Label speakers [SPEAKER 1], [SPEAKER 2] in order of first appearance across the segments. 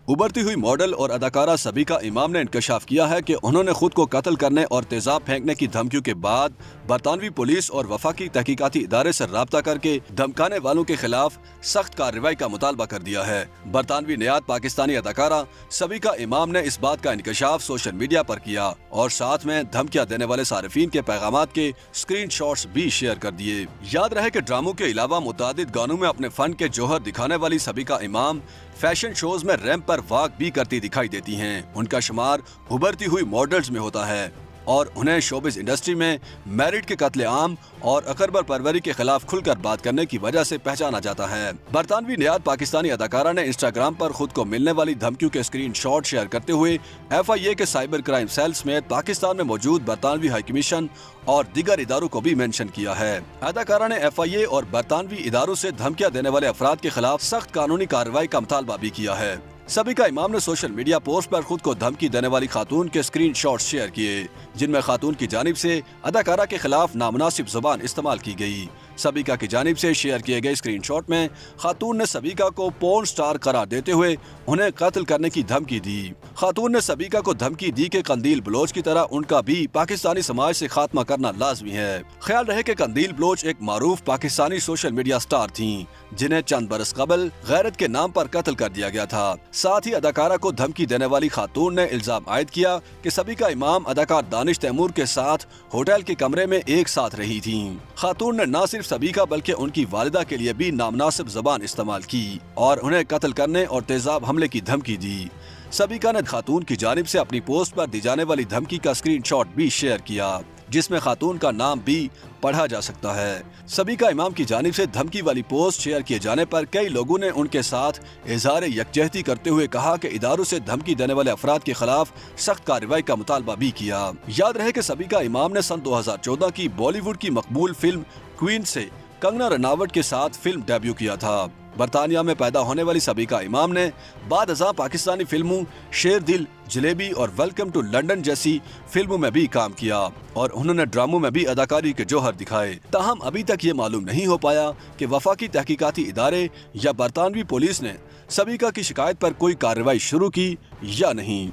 [SPEAKER 1] उभरती हुई मॉडल और अदाकारा सबीका इमाम ने इंकशाफ किया है कि उन्होंने खुद को कत्ल करने और तेजाब फेंकने की धमकियों के बाद बरतानवी पुलिस और वफाकी तहकीकाती इदारे से राब्ता करके धमकाने वालों के खिलाफ सख्त कार्रवाई का मुतालबा कर दिया है। बरतानवी नियात पाकिस्तानी अदाकारा सबीका इमाम ने इस बात का इंकशाफ सोशल मीडिया पर किया और साथ में धमकियां देने वाले सारिफीन के पैगामात के स्क्रीन शॉट्स भी शेयर कर दिए। याद रहे कि ड्रामों के अलावा मुतादिद गानों में अपने फन के जौहर दिखाने वाली सबीका इमाम फैशन शोज में रैंप पर वॉक भी करती दिखाई देती हैं। उनका शुमार उभरती हुई मॉडल्स में होता है और उन्हें शोबिस इंडस्ट्री में मैरिड के कत्लेआम और अकबर परवरी के खिलाफ खुलकर बात करने की वजह से पहचाना जाता है। बरतानवी नियात पाकिस्तानी अदाकारा ने इंस्टाग्राम पर खुद को मिलने वाली धमकियों के स्क्रीन शॉट शेयर करते हुए FIA के साइबर क्राइम सेल समेत पाकिस्तान में मौजूद बरतानवी हाई कमीशन और दीगर इदारों को भी मेंशन किया है। अदाकारा ने FIA और बरतानवी इदारों से धमकियां देने वाले अफराद के खिलाफ सख्त कानूनी कार्रवाई का मुतालबा भी किया है। सबीका इमाम ने सोशल मीडिया पोस्ट पर खुद को धमकी देने वाली खातून के स्क्रीन शॉट शेयर किए, जिनमें खातून की जानिब से अदाकारा के खिलाफ नामुनासिब जुबान इस्तेमाल की गई। सबीका की जानिब से शेयर किए गए स्क्रीन शॉट में खातून ने सबीका को पोर्न स्टार करार देते हुए उन्हें कत्ल करने की धमकी दी। खातून ने सबीका को धमकी दी कि कंदील बलोच की तरह उनका भी पाकिस्तानी समाज से खात्मा करना लाजमी है। ख्याल रहे कि कंदील बलोच एक मारूफ पाकिस्तानी सोशल मीडिया स्टार थीं, जिन्हें चंद बरस कबल गैरत के नाम पर कत्ल कर दिया गया था। साथ ही अदाकारा को धमकी देने वाली खातून ने इल्जाम आयद किया कि सबीका इमाम अदाकार दानिश तैमूर के साथ होटल के कमरे में एक साथ रही थीं। खातून ने न सिर्फ सबीका बल्कि उनकी वालिदा के लिए भी नामनासिब ज़बान इस्तेमाल की और उन्हें कत्ल करने और तेजाब हमले की धमकी दी। सबीका ने खातून की जानिब से अपनी पोस्ट पर दी जाने वाली धमकी का स्क्रीनशॉट भी शेयर किया, जिसमें खातून का नाम भी पढ़ा जा सकता है। सबीका इमाम की जानिब से धमकी वाली पोस्ट शेयर किए जाने पर कई लोगों ने उनके साथ इज़हार यकजहती करते हुए कहा कि इदारों से धमकी देने वाले अफराद के खिलाफ सख्त कार्रवाई का मुतालबा भी किया। याद रहे कि सबीका इमाम ने सन 2014 की बॉलीवुड की मकबूल फिल्म क्वीन से कंगना रनावट के साथ फिल्म डेब्यू किया था। बरतानिया में पैदा होने वाली सबीका इमाम ने बाद अज़ां पाकिस्तानी फिल्मों शेर दिल, जलेबी और वेलकम टू लंदन जैसी फिल्मों में भी काम किया और उन्होंने ड्रामों में भी अदाकारी के जौहर दिखाए। ताहम अभी तक ये मालूम नहीं हो पाया कि वफाकी तहकीकाती इदारे या बरतानवी पुलिस ने सबीका की शिकायत पर कोई कार्रवाई शुरू की या नहीं।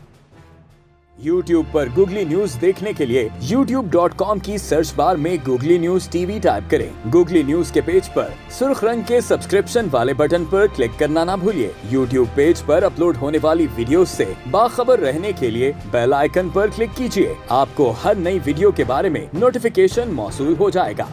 [SPEAKER 2] YouTube पर गूगली न्यूज देखने के लिए youtube.com की सर्च बार में गूगली न्यूज TV टाइप करें। गूगली न्यूज के पेज पर सुर्ख रंग के सब्सक्रिप्शन वाले बटन पर क्लिक करना ना भूलिए। YouTube पेज पर अपलोड होने वाली वीडियोस से बाखबर रहने के लिए बेल आइकन पर क्लिक कीजिए। आपको हर नई वीडियो के बारे में नोटिफिकेशन मौसूल हो जाएगा।